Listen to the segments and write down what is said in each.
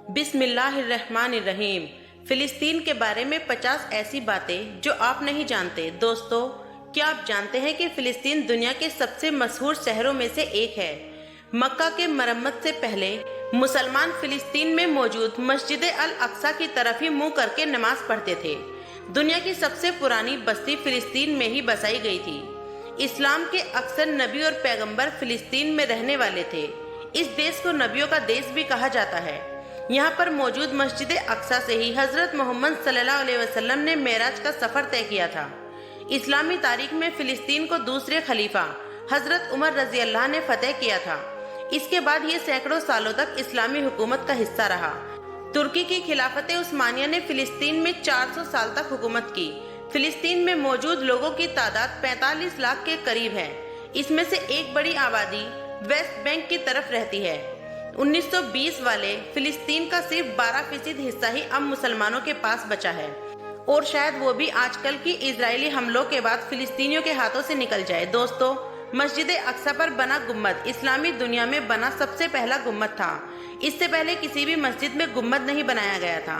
बिस्मिल्लाहिर्रहमानिर्रहीम। फिलिस्तीन के बारे में 50 ऐसी बातें जो आप नहीं जानते। दोस्तों, क्या आप जानते हैं कि फिलिस्तीन दुनिया के सबसे मशहूर शहरों में से एक है। मक्का के मरम्मत से पहले मुसलमान फिलिस्तीन में मौजूद मस्जिद अल अक्सा की तरफ ही मुंह करके नमाज पढ़ते थे। दुनिया की सबसे पुरानी बस्ती फिलिस्तीन में ही बसाई गई थी। इस्लाम के अक्सर नबी और पैगंबर फिलिस्तीन में रहने वाले थे। इस देश को नबियों का देश भी कहा जाता है। यहाँ पर मौजूद मस्जिद अक्सा से ही हजरत मोहम्मद सल्लल्लाहु अलैहि वसल्लम ने मेराज का सफर तय किया था। इस्लामी तारीख में फिलिस्तीन को दूसरे खलीफा हजरत उमर रजी अल्लाह ने फतेह किया था। इसके बाद ये सैकड़ों सालों तक इस्लामी हुकूमत का हिस्सा रहा। तुर्की की खिलाफत उस्मानिया ने फिलिस्तीन में 400 साल तक हुकूमत की। फिलिस्तीन में मौजूद लोगों की तादाद 45 लाख के करीब है। इसमें से एक बड़ी आबादी वेस्ट बैंक की तरफ रहती है। 1920 वाले फिलिस्तीन का सिर्फ 12% हिस्सा ही अब मुसलमानों के पास बचा है, और शायद वो भी आजकल की इजरायली हमलों के बाद फिलिस्तीनियों के हाथों से निकल जाए। दोस्तों, मस्जिद अक्सा पर बना गुम्बद इस्लामी दुनिया में बना सबसे पहला गुम्बद था। इससे पहले किसी भी मस्जिद में गुम्बद नहीं बनाया गया था।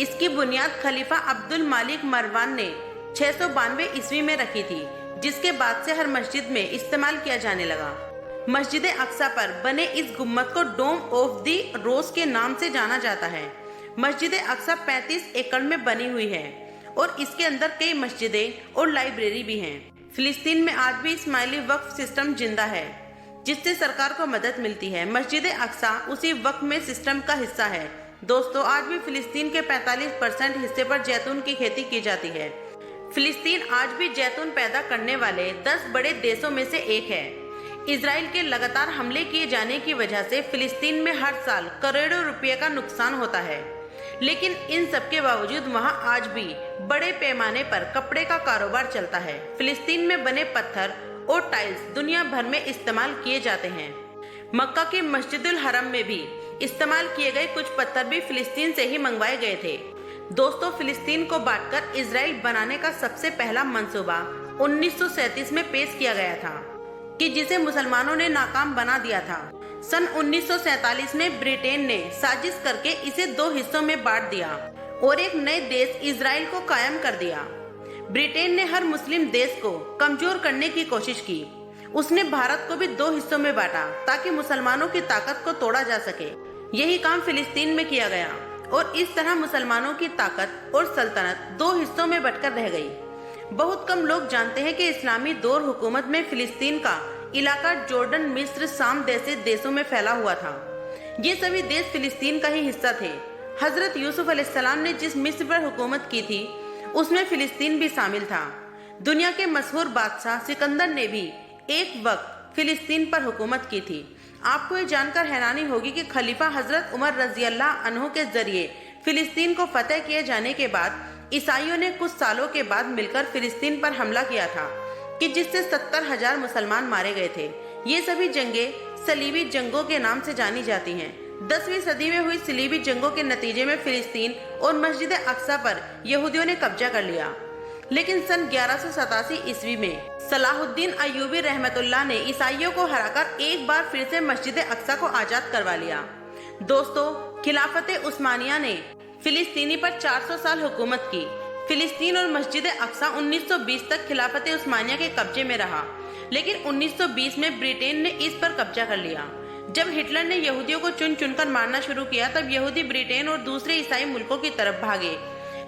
इसकी बुनियाद खलीफा अब्दुल मालिक मरवान ने 692 ईस्वी में रखी थी, जिसके बाद से हर मस्जिद में इस्तेमाल किया जाने लगा। मस्जिद अक्सा पर बने इस गुम्बद को डोम ऑफ दी रोज के नाम से जाना जाता है। मस्जिद अक्सा 35 एकड़ में बनी हुई है और इसके अंदर कई मस्जिदें और लाइब्रेरी भी हैं। फिलिस्तीन में आज भी इस्माइली वक्फ सिस्टम जिंदा है, जिससे सरकार को मदद मिलती है। मस्जिद अक्सा उसी वक्फ में सिस्टम का हिस्सा है। दोस्तों, आज भी फिलिस्तीन के 45% हिस्से पर जैतून की खेती की जाती है। फिलिस्तीन आज भी जैतून पैदा करने वाले 10 बड़े देशों में से एक है। इजराइल के लगातार हमले किए जाने की वजह से फिलिस्तीन में हर साल करोड़ों रुपए का नुकसान होता है, लेकिन इन सब के बावजूद वहां आज भी बड़े पैमाने पर कपड़े का कारोबार चलता है। फिलिस्तीन में बने पत्थर और टाइल्स दुनिया भर में इस्तेमाल किए जाते हैं। मक्का के मस्जिदुल हरम में भी इस्तेमाल किए गए कुछ पत्थर भी फिलिस्तीन से ही मंगवाए गए थे। दोस्तों, फिलिस्तीन को बांटकर इजराइल बनाने का सबसे पहला मंसूबा 1937 में पेश किया गया था, कि जिसे मुसलमानों ने नाकाम बना दिया था। सन 1947 में ब्रिटेन ने साजिश करके इसे 2 हिस्सों में बांट दिया और एक नए देश इजराइल को कायम कर दिया। ब्रिटेन ने हर मुस्लिम देश को कमजोर करने की कोशिश की। उसने भारत को भी 2 हिस्सों में बांटा ताकि मुसलमानों की ताकत को तोड़ा जा सके। यही काम फिलिस्तीन में किया गया और इस तरह मुसलमानों की ताकत और सल्तनत 2 हिस्सों में बंटकर रह गई। बहुत कम लोग जानते हैं कि इस्लामी दौर हुकूमत में फिलिस्तीन का इलाका जॉर्डन, मिस्र, शाम जैसे देशों में फैला हुआ था। ये सभी देश फिलिस्तीन का ही हिस्सा थे। हजरत यूसुफ अलैहिस्सलाम ने जिस मिस्र पर हुकूमत की थी, उसमें फिलिस्तीन भी शामिल था। दुनिया के मशहूर बादशाह सिकंदर ने भी एक वक्त फिलिस्तीन पर हुकूमत की थी। आपको ये जानकर हैरानी होगी कि खलीफा हजरत उमर रजी अल्लाह अन्हु के जरिए फिलिस्तीन को फतेह किए जाने के बाद ईसाइयों ने कुछ सालों के बाद मिलकर फिलिस्तीन पर हमला किया था, कि जिससे 70,000 मुसलमान मारे गए थे। ये सभी जंगें सलीबी जंगों के नाम से जानी जाती हैं। 10वीं सदी में हुई सलीबी जंगों के नतीजे में फिलिस्तीन और मस्जिद अक्सा पर यहूदियों ने कब्जा कर लिया। लेकिन सन 1187 ईस्वी में सलाहुद्दीन अय्यूबी रहमतुल्लाह ने ईसाइयों को हराकर एक बार फिर से मस्जिद अक्सा को आजाद करवा लिया। दोस्तों, खिलाफत उस्मानिया ने फिलिस्तीनी पर 400 साल हुकूमत की। फिलिस्तीन और मस्जिद अक्सा 1920 तक खिलाफत उस्मानिया के कब्जे में रहा, लेकिन 1920 में ब्रिटेन ने इस पर कब्जा कर लिया। जब हिटलर ने यहूदियों को चुन चुनकर मारना शुरू किया, तब यहूदी ब्रिटेन और दूसरे ईसाई मुल्कों की तरफ भागे,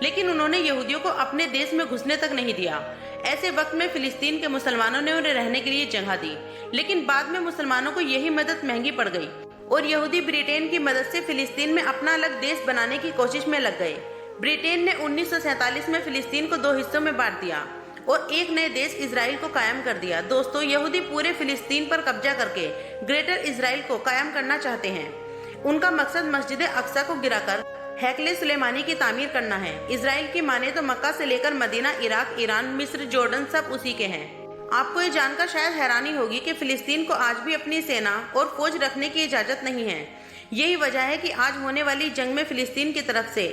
लेकिन उन्होंने यहूदियों को अपने देश में घुसने तक नहीं दिया। ऐसे वक्त में फिलिस्तीन के मुसलमानों ने उन्हें रहने के लिए जगह दी, लेकिन बाद में मुसलमानों को यही मदद महंगी पड़ गई और यहूदी ब्रिटेन की मदद से फिलिस्तीन में अपना अलग देश बनाने की कोशिश में लग गए। ब्रिटेन ने 1947 में फिलिस्तीन को 2 हिस्सों में बांट दिया और एक नए देश इजराइल को कायम कर दिया। दोस्तों, यहूदी पूरे फिलिस्तीन पर कब्जा करके ग्रेटर इजराइल को कायम करना चाहते हैं। उनका मकसद मस्जिद अक्सा को गिराकर हैकले सुलेमानी की तामीर करना है। इजराइल की माने तो मक्का से लेकर मदीना, इराक, ईरान, मिस्र, जॉर्डन सब उसी के हैं। आपको ये जानकर शायद हैरानी होगी कि फिलिस्तीन को आज भी अपनी सेना और फौज रखने की इजाजत नहीं है। यही वजह है कि आज होने वाली जंग में फिलिस्तीन की तरफ से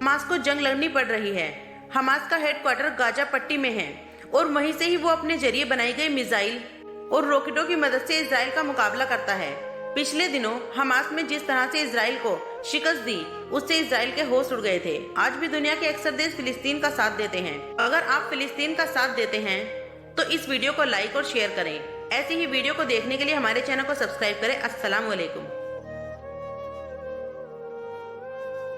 हमास को जंग लड़नी पड़ रही है। हमास का हेडक्वार्टर गाजा पट्टी में है और वहीं से ही वो अपने जरिए बनाई गई मिसाइल और रॉकेटों की मदद से इजराइल का मुकाबला करता है। पिछले दिनों हमास में जिस तरह से इजराइल को शिकस्त दी, उससे इजराइल के होश उड़ गए थे। आज भी दुनिया के अक्सर देश फिलिस्तीन का साथ देते हैं। अगर आप फिलिस्तीन का साथ देते हैं तो इस वीडियो को लाइक और शेयर करें। ऐसी ही वीडियो को देखने के लिए हमारे चैनल को सब्सक्राइब करें। अस्सलाम वालेकुम।